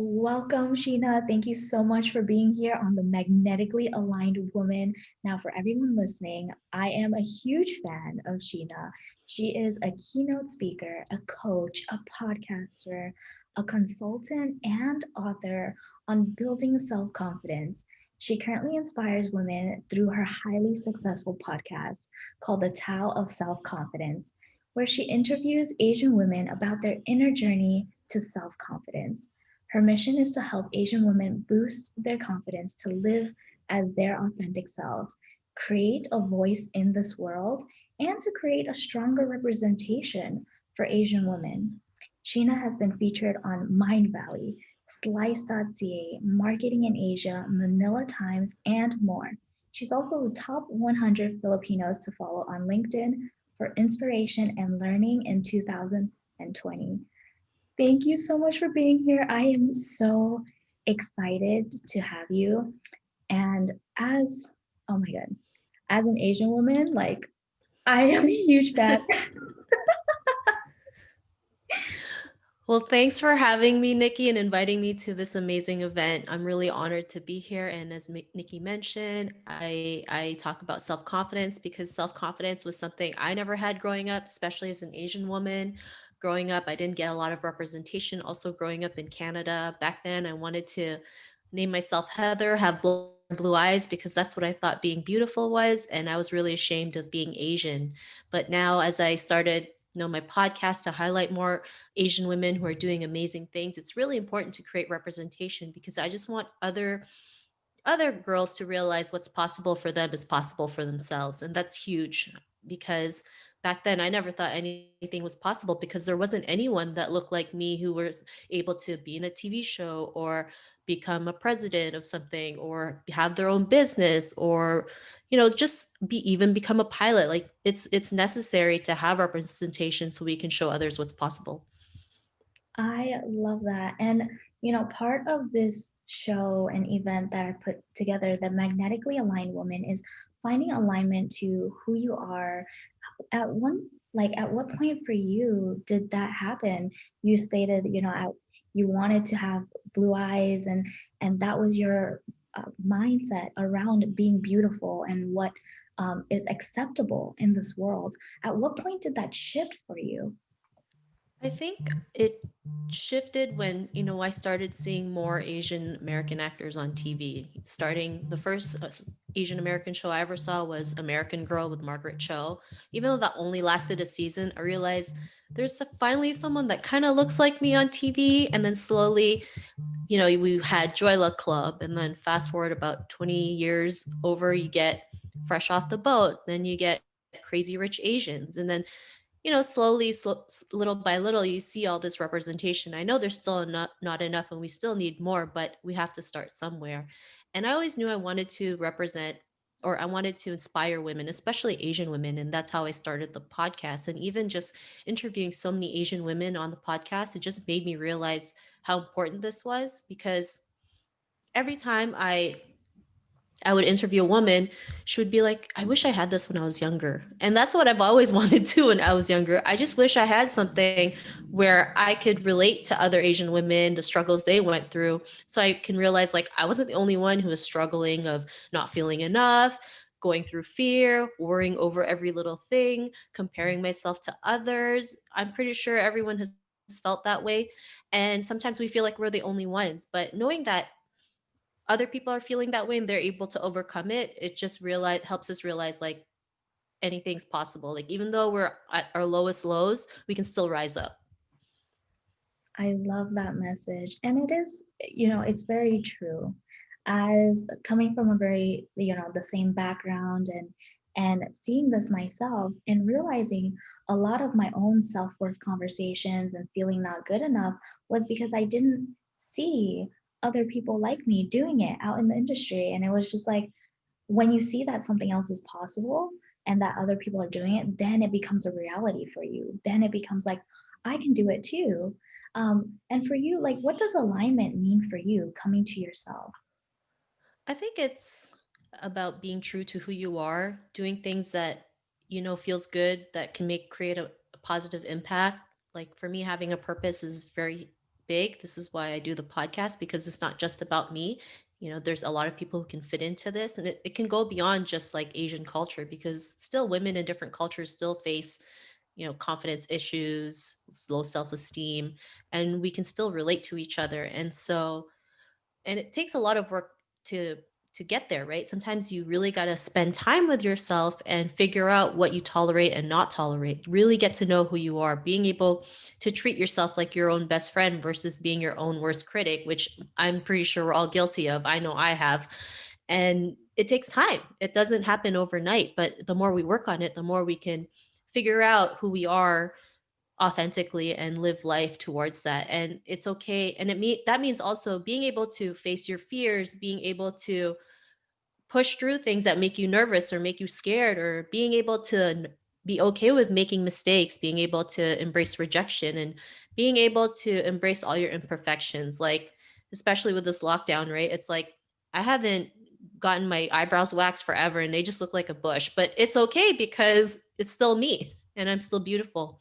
Welcome, Sheena. Thank you so much for being here on the Magnetically Aligned Woman. Now, for everyone listening, I am a huge fan of Sheena. She is a keynote speaker, a coach, a podcaster, a consultant, and author on building self confidence. She currently inspires women through her highly successful podcast called The Tao of Self Confidence, where she interviews Asian women about their inner journey to self confidence. Her mission is to help Asian women boost their confidence to live as their authentic selves, create a voice in this world, and to create a stronger representation for Asian women. Sheena has been featured on Mind Valley, Slice.ca, Marketing in Asia, Manila Times, and more. She's also the top 100 Filipinos to follow on LinkedIn for inspiration and learning in 2020. Thank you so much for being here. I am so excited to have you. And oh my God, as an Asian woman, like I am a huge fan. Well, thanks for having me, Nikki, and inviting me to this amazing event. I'm really honored to be here. And as Nikki mentioned, I talk about self confidence because self confidence was something I never had growing up, especially as an Asian woman. Growing up, I didn't get a lot of representation. Also, growing up in Canada, back then, I wanted to name myself Heather, have blue eyes because that's what I thought being beautiful was. And I was really ashamed of being Asian. But now, as I started my podcast to highlight more Asian women who are doing amazing things. It's really important to create representation because I just want other girls to realize what's possible for them is possible for themselves. And that's huge because back then I never thought anything was possible because there wasn't anyone that looked like me who was able to be in a TV show or become a president of something or have their own business or just even become a pilot. Like it's necessary to have representation so we can show others what's possible. I love that. And, part of this show and event that I put together, the Magnetically Aligned Woman, is finding alignment to who you are. At what point for you did that happen? You stated, you wanted to have blue eyes, and that was your mindset around being beautiful and what is acceptable in this world. At what point did that shift for you? I think it shifted when, I started seeing more Asian American actors on TV. Starting the first Asian American show I ever saw was American Girl with Margaret Cho. Even though that only lasted a season, I realized finally someone that kind of looks like me on TV. And then slowly, we had Joy Luck Club. And then fast forward about 20 years over, you get Fresh Off the Boat. Then you get Crazy Rich Asians. And then slowly, little by little, you see all this representation. I know there's still not enough and we still need more, but we have to start somewhere. And I always knew I wanted to represent or I wanted to inspire women, especially Asian women. And that's how I started the podcast. And even just interviewing so many Asian women on the podcast, it just made me realize how important this was because every time I would interview a woman, she would be like, I wish I had this when I was younger. And that's what I've always wanted to when I was younger. I just wish I had something where I could relate to other Asian women, the struggles they went through. So I can realize like I wasn't the only one who was struggling of not feeling enough, going through fear, worrying over every little thing, comparing myself to others. I'm pretty sure everyone has felt that way. And sometimes we feel like we're the only ones. But knowing that other people are feeling that way and they're able to overcome it, it just helps us realize like anything's possible. Like even though we're at our lowest lows, we can still rise up. I love that message. And it is, it's very true. As coming from a very, the same background and seeing this myself and realizing a lot of my own self-worth conversations and feeling not good enough was because I didn't see other people like me doing it out in the industry. And it was just like when you see that something else is possible and that other people are doing it, then it becomes a reality for you. Then it becomes like, I can do it too. And for you, like, what does alignment mean for you coming to yourself? I think it's about being true to who you are, doing things that feels good, that can create a positive impact. Like for me, having a purpose is very big. This is why I do the podcast, because it's not just about me. There's a lot of people who can fit into this, and it can go beyond just like Asian culture, because still women in different cultures still face, confidence issues, low self-esteem, and we can still relate to each other. And it takes a lot of work to to get there, right? Sometimes you really got to spend time with yourself and figure out what you tolerate and not tolerate. Really get to know who you are, being able to treat yourself like your own best friend versus being your own worst critic, which I'm pretty sure we're all guilty of. I know I have. And it takes time. It doesn't happen overnight, but the more we work on it, the more we can figure out who we are authentically and live life towards that. And it's okay. And that means also being able to face your fears, being able to push through things that make you nervous or make you scared, or being able to be okay with making mistakes, being able to embrace rejection, and being able to embrace all your imperfections. Like, especially with this lockdown, right? It's like I haven't gotten my eyebrows waxed forever and they just look like a bush, but it's okay because it's still me and I'm still beautiful.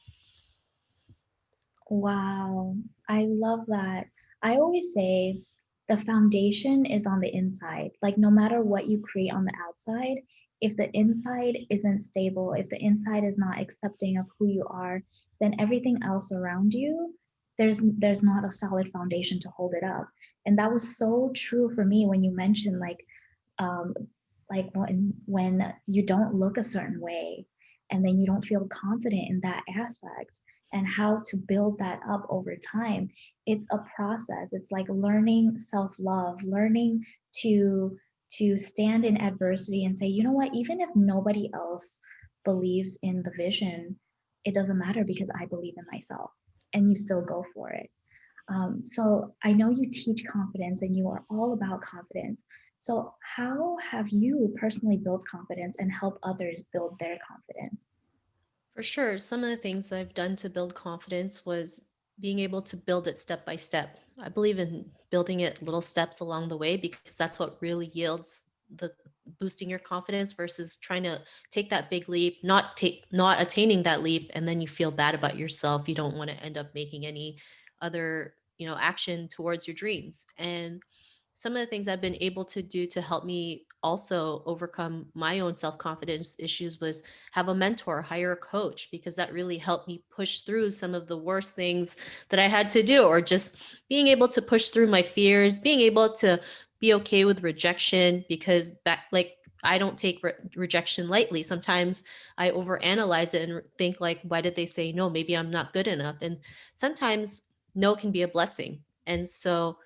Wow, I love that. I always say the foundation is on the inside. Like, no matter what you create on the outside, if the inside isn't stable, if the inside is not accepting of who you are, then everything else around you, there's not a solid foundation to hold it up. And that was so true for me when you mentioned um, like when you don't look a certain way and then you don't feel confident in that aspect and how to build that up over time. It's a process. It's like learning self-love, learning to stand in adversity and say, you know what, even if nobody else believes in the vision, it doesn't matter because I believe in myself, and you still go for it. So I know you teach confidence and you are all about confidence. So how have you personally built confidence and help others build their confidence? For sure. Some of the things I've done to build confidence was being able to build it step by step. I believe in building it little steps along the way, because that's what really yields the boosting your confidence versus trying to take that big leap, not attaining that leap, and then you feel bad about yourself. You don't want to end up making any other, action towards your dreams. And some of the things I've been able to do to help me also overcome my own self confidence issues was have a mentor, hire a coach, because that really helped me push through some of the worst things that I had to do, or just being able to push through my fears, being able to be okay with rejection, because that, like, I don't take rejection lightly. Sometimes I overanalyze it and think like, why did they say no? Maybe I'm not good enough. And sometimes no can be a blessing. And so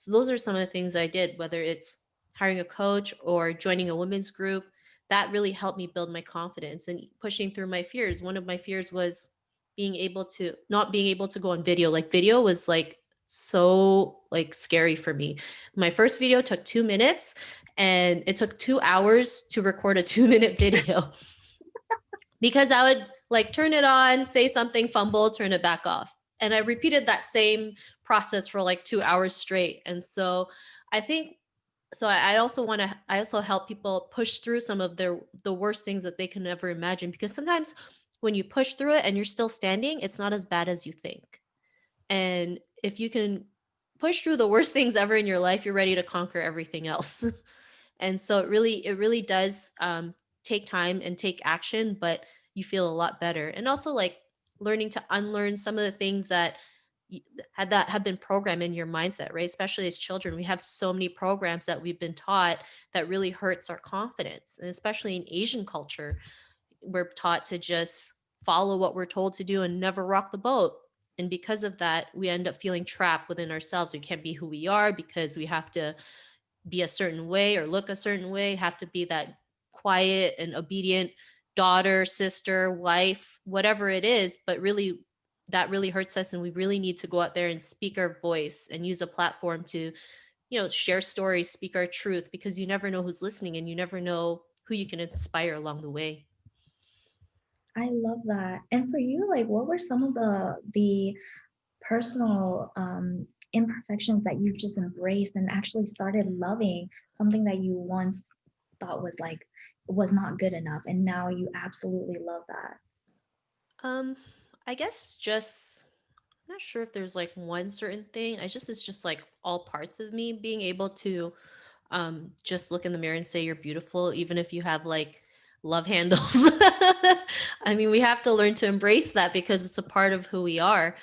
those are some of the things I did, whether it's hiring a coach or joining a women's group. That really helped me build my confidence and pushing through my fears. One of my fears was being able to not being able to go on video. Like, video was like so like scary for me. My first video took 2 minutes and it took 2 hours to record a 2 minute video because I would like turn it on, say something, fumble, turn it back off. And I repeated that same process for like 2 hours straight. And so I think so I also want to I also help people push through some of the worst things that they can ever imagine, because sometimes when you push through it and you're still standing, it's not as bad as you think. And if you can push through the worst things ever in your life, you're ready to conquer everything else. And so it really does take time and take action, but you feel a lot better. And also, like, learning to unlearn some of the things that have been programmed in your mindset, right? Especially as children, we have so many programs that we've been taught that really hurts our confidence. And especially in Asian culture, we're taught to just follow what we're told to do and never rock the boat. And because of that, we end up feeling trapped within ourselves. We can't be who we are because we have to be a certain way or look a certain way, have to be that quiet and obedient daughter, sister, wife, whatever it is. But really, that really hurts us. And we really need to go out there and speak our voice and use a platform to, share stories, speak our truth, because you never know who's listening and you never know who you can inspire along the way. I love that. And for you, like, what were some of the personal imperfections that you've just embraced and actually started loving, something that you once thought was like was not good enough, and now you absolutely love that? Um, I guess just not sure if there's like one certain thing. It's just like all parts of me being able to just look in the mirror and say you're beautiful, even if you have like love handles. I mean, we have to learn to embrace that because it's a part of who we are.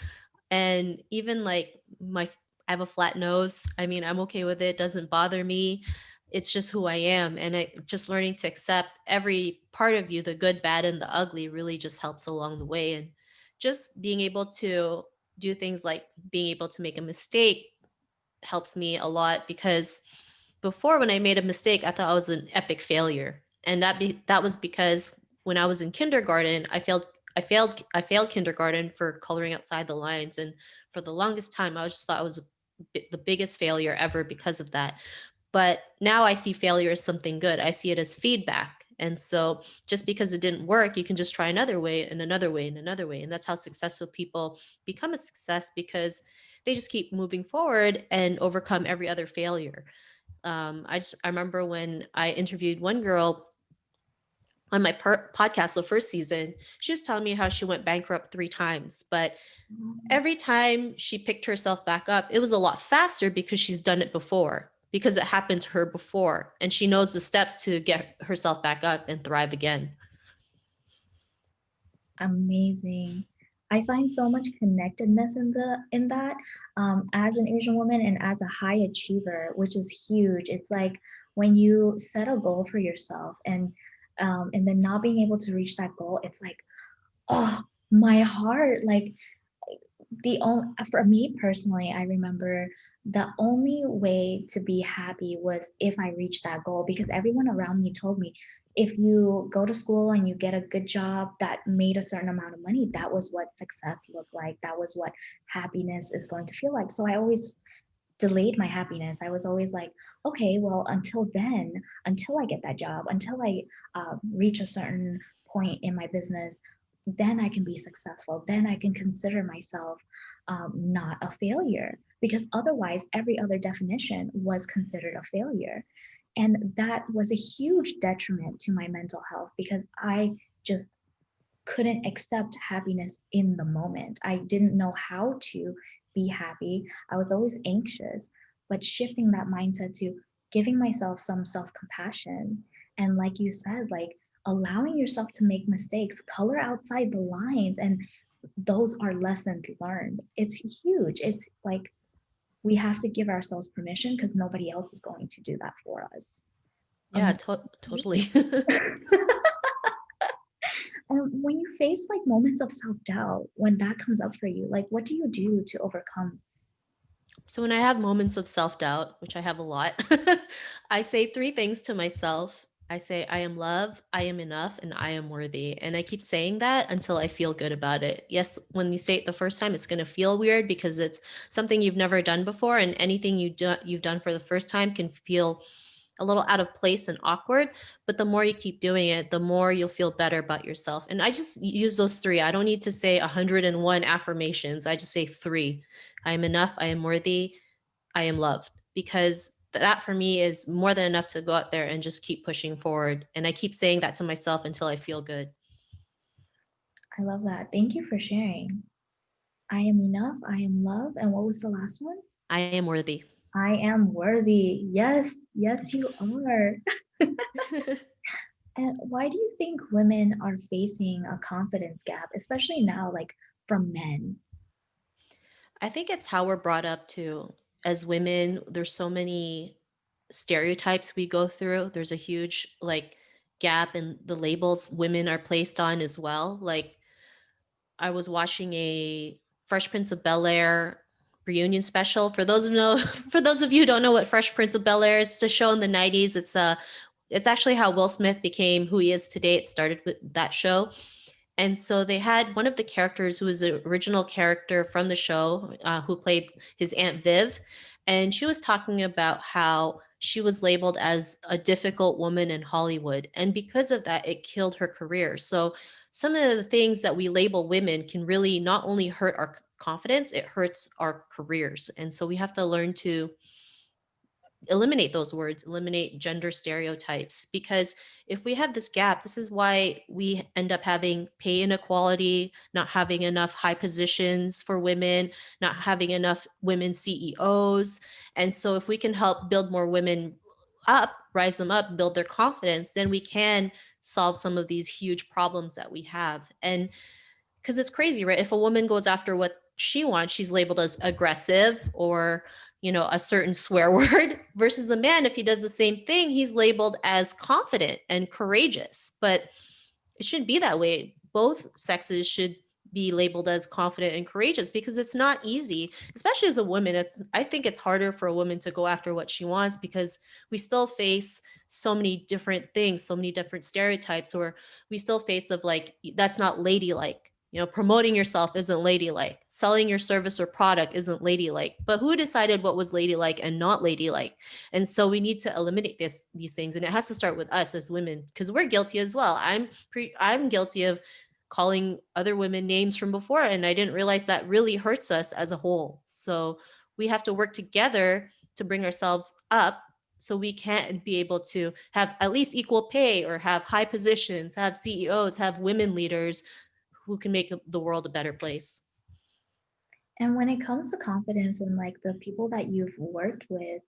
And even like I have a flat nose. I mean, I'm okay with it. Doesn't bother me. It's just who I am. And just learning to accept every part of you, the good, bad, and the ugly, really just helps along the way. And just being able to do things like being able to make a mistake helps me a lot, because before, when I made a mistake, I thought I was an epic failure. And that was because when I was in kindergarten, I failed kindergarten for coloring outside the lines, and for the longest time I just thought I was the biggest failure ever because of that. But now I see failure as something good. I see it as feedback. And so just because it didn't work, you can just try another way and another way and another way. And that's how successful people become a success, because they just keep moving forward and overcome every other failure. I remember when I interviewed one girl on my podcast the first season. She was telling me how she went bankrupt 3 times, but Mhm. every time she picked herself back up, it was a lot faster because she's done it before, because it happened to her before, and she knows the steps to get herself back up and thrive again. Amazing. I find so much connectedness in that as an Asian woman and as a high achiever, which is huge. It's like when you set a goal for yourself and then not being able to reach that goal, it's like, oh, my heart, like the only for me personally, I remember the only way to be happy was if I reached that goal, because everyone around me told me if you go to school and you get a good job that made a certain amount of money, that was what success looked like. That was what happiness is going to feel like. So I always delayed my happiness. I was always like, okay, well, until then, until I get that job, until I reach a certain point in my business, then I can be successful. Then I can consider myself not a failure, because otherwise, every other definition was considered a failure. And that was a huge detriment to my mental health because I just couldn't accept happiness in the moment. I didn't know how to be happy. I was always anxious, but shifting that mindset to giving myself some self compassion. And like you said, like allowing yourself to make mistakes, color outside the lines. And those are lessons learned. It's huge. It's like we have to give ourselves permission because nobody else is going to do that for us. Yeah, Yeah. totally. When you face like moments of self-doubt, when that comes up for you, like what do you do to overcome? So when I have moments of self-doubt, which I have a lot, I say 3 things to myself. I say I am love, I am enough, and I am worthy. And I keep saying that until I feel good about it. Yes, when you say it the first time, it's going to feel weird because it's something you've never done before, and anything you've done for the first time can feel a little out of place and awkward. But the more you keep doing it, the more you'll feel better about yourself. And I just use those 3. I don't need to say 101 affirmations. I just say 3. I am enough, I am worthy, I am loved. Because that for me is more than enough to go out there and just keep pushing forward. And I keep saying that to myself until I feel good. I love that. Thank you for sharing. I am enough, I am love, and what was the last one? I am worthy. I am worthy. Yes, yes, you are. And why do you think women are facing a confidence gap, especially now, like from men? I think it's how we're brought up to. As women, there's so many stereotypes we go through. There's a huge like gap in the labels women are placed on as well. Like I was watching a Fresh Prince of Bel Air reunion special. For those of you who don't know what Fresh Prince of Bel Air is, it's a show in the '90s. It's actually how Will Smith became who he is today. It started with that show. And so they had one of the characters who was the original character from the show, who played his Aunt Viv. And she was talking about how she was labeled as a difficult woman in Hollywood. And because of that, it killed her career. So some of the things that we label women can really not only hurt our confidence, it hurts our careers. And so we have to learn to eliminate those words, eliminate gender stereotypes. Because if we have this gap, this is why we end up having pay inequality, not having enough high positions for women, not having enough women CEOs. And so if we can help build more women up, rise them up, build their confidence, then we can solve some of these huge problems that we have. And because it's crazy, right? If a woman goes after what she wants, she's labeled as aggressive or, a certain swear word, versus a man, if he does the same thing, he's labeled as confident and courageous. But it shouldn't be that way. Both sexes should be labeled as confident and courageous, because it's not easy, especially as a woman. I think it's harder for a woman to go after what she wants, because we still face so many different things, so many different stereotypes, or we still face of like, that's not ladylike. Promoting yourself isn't ladylike. Selling your service or product isn't ladylike. But who decided what was ladylike and not ladylike? And so we need to eliminate these things, and it has to start with us as women, because we're guilty as well. I'm guilty of calling other women names from before, and I didn't realize that really hurts us as a whole. So we have to work together to bring ourselves up, so we can be able to have at least equal pay, or have high positions, have CEOs, have women leaders who can make the world a better place. And when it comes to confidence and like the people that you've worked with,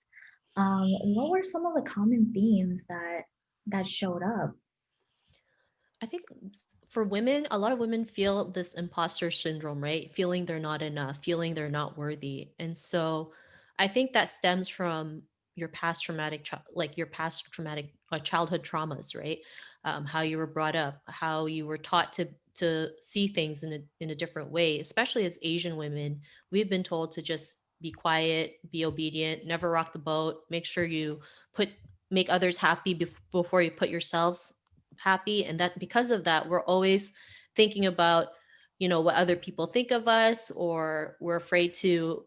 what were some of the common themes that showed up? I think for women, a lot of women feel this imposter syndrome, right? Feeling they're not enough, feeling they're not worthy. And so I think that stems from your past like your past traumatic childhood traumas, right? How you were brought up, how you were taught to see things in a different way. Especially as Asian women, we've been told to just be quiet, be obedient, never rock the boat, make sure you put make others happy before you put yourselves happy. And that because of that, we're always thinking about, what other people think of us, or we're afraid to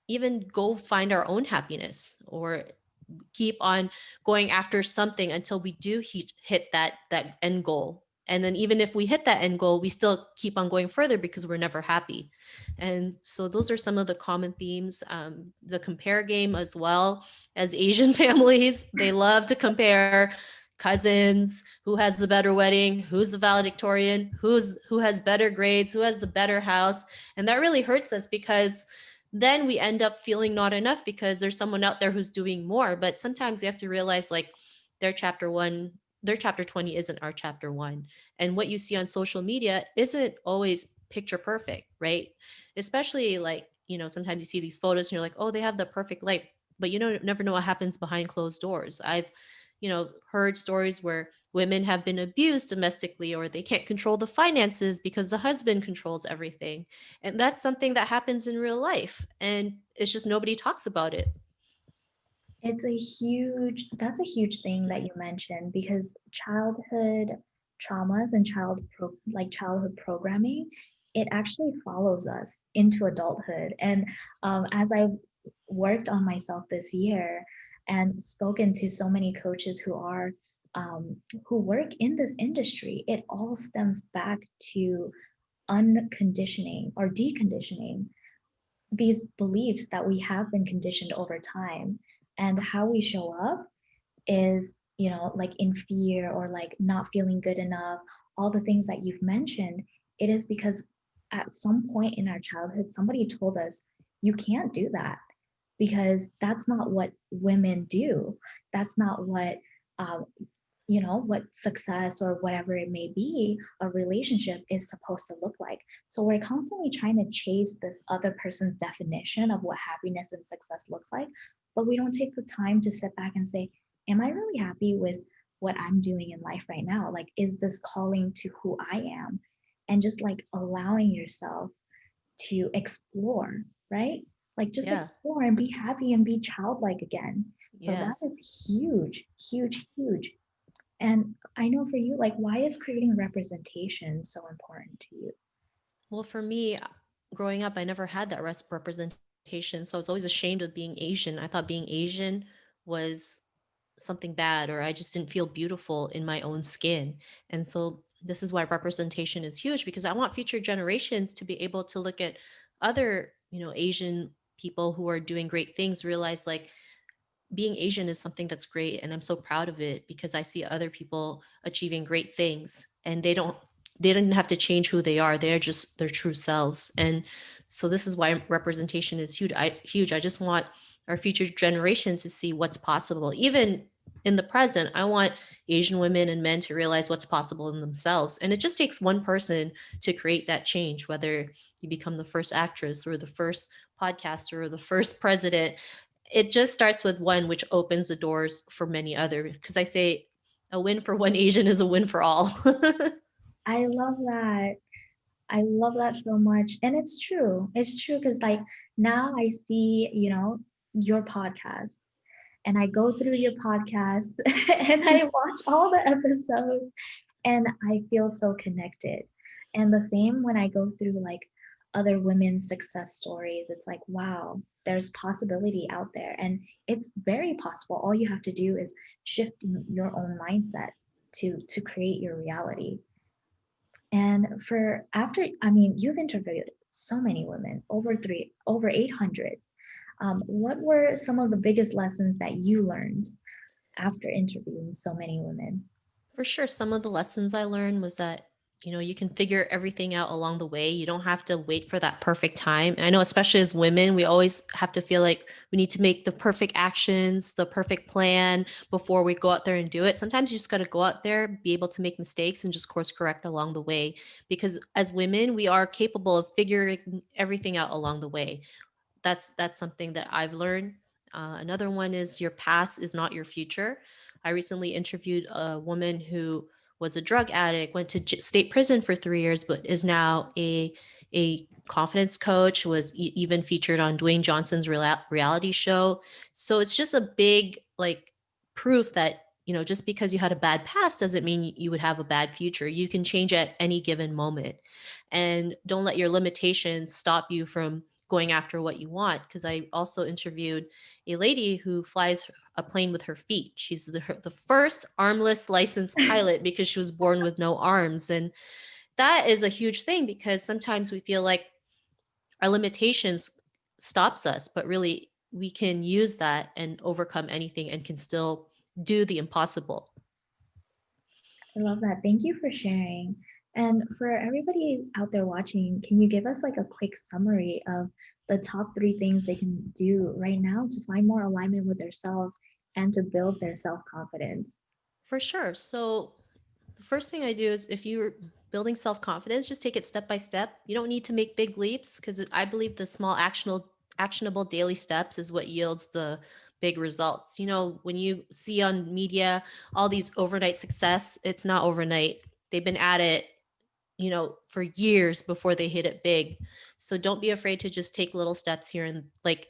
even go find our own happiness, or keep on going after something until we do hit that end goal. And then even if we hit that end goal, we still keep on going further because we're never happy. And so those are some of the common themes. The compare game as well. As Asian families, they love to compare cousins, who has the better wedding, who's the valedictorian, who has better grades, who has the better house. And that really hurts us, because then we end up feeling not enough because there's someone out there who's doing more. But sometimes we have to realize, like, their chapter one, their chapter 20 isn't our chapter one. And what you see on social media isn't always picture perfect, right? Especially like, sometimes you see these photos and you're like, oh, they have the perfect life. But never know what happens behind closed doors. I've, heard stories where women have been abused domestically, or they can't control the finances because the husband controls everything. And that's something that happens in real life. And it's just nobody talks about it. That's a huge thing that you mentioned because childhood traumas and childhood programming, it actually follows us into adulthood. And as I worked on myself this year and spoken to so many coaches who work in this industry, it all stems back to unconditioning or deconditioning these beliefs that we have been conditioned over time, and how we show up is, like in fear or like not feeling good enough, all the things that you've mentioned. It is because at some point in our childhood somebody told us you can't do that because that's not what women do. That's not what um, what success or whatever it may be, a relationship is supposed to look like. So we're constantly trying to chase this other person's definition of what happiness and success looks like, but we don't take the time to sit back and say, am I really happy with what I'm doing in life right now? Like, is this calling to who I am? And just like allowing yourself to explore, right? Like just Yeah. explore and be happy and be childlike again. So that Yes. is huge, huge, huge. And I know for you, like, why is creating representation so important to you? Well, for me, growing up, I never had that representation. So I was always ashamed of being Asian. I thought being Asian was something bad, or I just didn't feel beautiful in my own skin. And so this is why representation is huge, because I want future generations to be able to look at other, Asian people who are doing great things, realize like being Asian is something that's great, and I'm so proud of it because I see other people achieving great things, and they didn't have to change who they are. They're just their true selves. And so this is why representation is huge. I just want our future generations to see what's possible. Even in the present, I want Asian women and men to realize what's possible in themselves. And it just takes one person to create that change, whether you become the first actress or the first podcaster or the first president. It just starts with one, which opens the doors for many other. Because I say a win for one Asian is a win for all. I love that. I love that so much. And it's true. It's true because, like, now I see, your podcast and I go through your podcast and I watch all the episodes and I feel so connected. And the same when I go through like other women's success stories, it's like, wow, there's possibility out there. And it's very possible. All you have to do is shift your own mindset to create your reality. And for after, I mean, you've interviewed so many women, over 800. What were some of the biggest lessons that you learned after interviewing so many women? For sure, some of the lessons I learned was that, you can figure everything out along the way. You don't have to wait for that perfect time. And I know, especially as women, we always have to feel like we need to make the perfect actions, the perfect plan before we go out there and do it. Sometimes you just got to go out there, be able to make mistakes, and just course correct along the way. Because as women, we are capable of figuring everything out along the way. That's something that I've learned. Another one is your past is not your future. I recently interviewed a woman who was a drug addict, went to state prison for 3 years, but is now a confidence coach. Was even featured on Dwayne Johnson's reality show. So it's just a big like proof that just because you had a bad past doesn't mean you would have a bad future. You can change at any given moment, and don't let your limitations stop you from going after what you want. Because I also interviewed a lady who flies a plane with her feet. She's the first armless licensed pilot because she was born with no arms. And that is a huge thing because sometimes we feel like our limitations stops us, but really we can use that and overcome anything and can still do the impossible. I love that. Thank you for sharing. And for everybody out there watching, can you give us like a quick summary of the top three things they can do right now to find more alignment with themselves and to build their self-confidence? For sure. So the first thing I do is if you're building self confidence, just take it step by step. You don't need to make big leaps because I believe the small actionable daily steps is what yields the big results. When you see on media all these overnight success, it's not overnight. They've been at it, for years before they hit it big. So don't be afraid to just take little steps here and like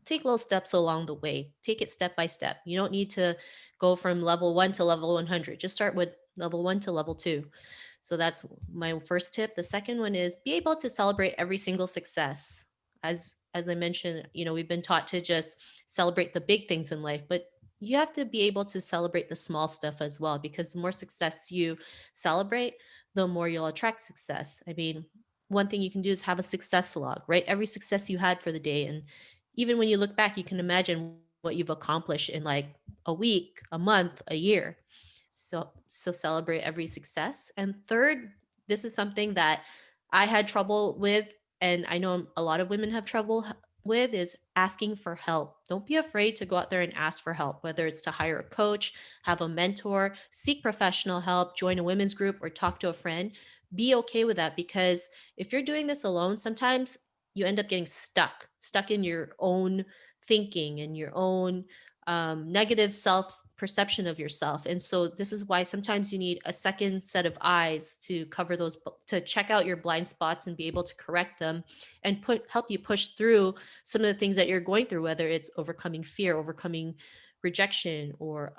take little steps along the way. Take it step by step. You don't need to go from level 1 to level 100. Just start with level 1 to level 2. So that's my first tip. The second one is be able to celebrate every single success. As I mentioned, we've been taught to just celebrate the big things in life, but you have to be able to celebrate the small stuff as well, because the more success you celebrate, the more you'll attract success. I mean, one thing you can do is have a success log, right? Every success you had for the day, and even when you look back, you can imagine what you've accomplished in like a week, a month, a year. So celebrate every success. And third, this is something that I had trouble with, and I know a lot of women have trouble with, is asking for help. Don't be afraid to go out there and ask for help, whether it's to hire a coach, have a mentor, seek professional help, join a women's group, or talk to a friend. Be okay with that, because if you're doing this alone, sometimes you end up getting stuck in your own thinking and your own negative self perception of yourself. And so this is why sometimes you need a second set of eyes to cover those, to check out your blind spots and be able to correct them and help you push through some of the things that you're going through, whether it's overcoming fear, overcoming rejection, or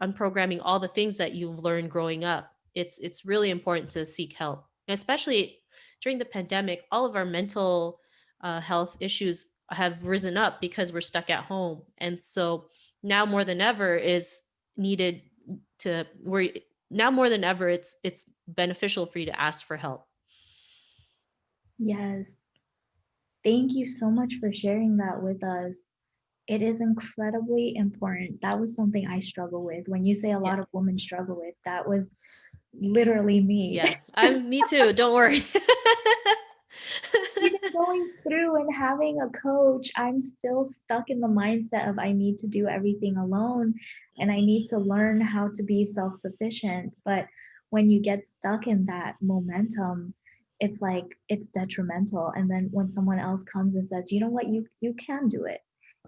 unprogramming all the things that you've learned growing up. It's really important to seek help, especially during the pandemic. All of our mental health issues have risen up because we're stuck at home. And so now more than ever is needed to where now more than ever it's beneficial for you to ask for help. Yes. Thank you so much for sharing that with us. It is incredibly important. That was something I struggle with. When you say a Yeah. lot of women struggle with, that was literally me. Yeah. I'm me too. Don't worry. Even going through and having a coach, I'm still stuck in the mindset of I need to do everything alone and I need to learn how to be self sufficient. But when you get stuck in that momentum, it's like it's detrimental. And then when someone else comes and says, you know what, you can do it,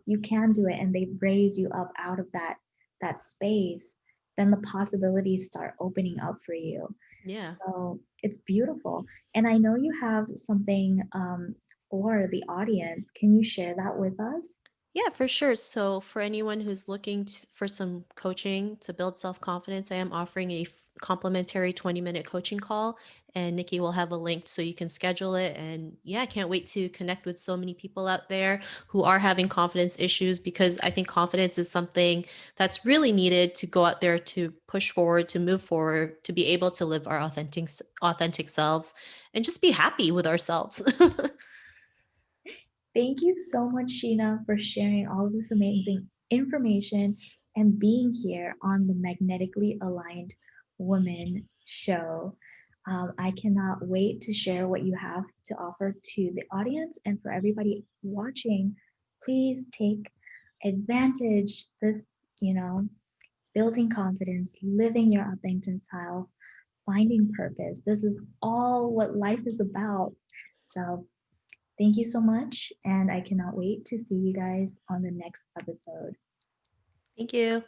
you can do it, and they raise you up out of that space, then the possibilities start opening up for you. Yeah. So it's beautiful. And I know you have something for the audience. Can you share that with us? Yeah, for sure. So, for anyone who's looking for some coaching to build self confidence, I am offering a complimentary 20-minute coaching call, and Nikki will have a link so you can schedule it. And yeah, I can't wait to connect with so many people out there who are having confidence issues, because I think confidence is something that's really needed to go out there to push forward, to move forward, to be able to live our authentic selves and just be happy with ourselves. Thank you so much, Sheena, for sharing all of this amazing information and being here on the Magnetically Aligned Woman show. I cannot wait to share what you have to offer to the audience and for everybody watching. Please take advantage this, you know, building confidence, living your authentic style, finding purpose. This is all what life is about. So, thank you so much. And I cannot wait to see you guys on the next episode. Thank you.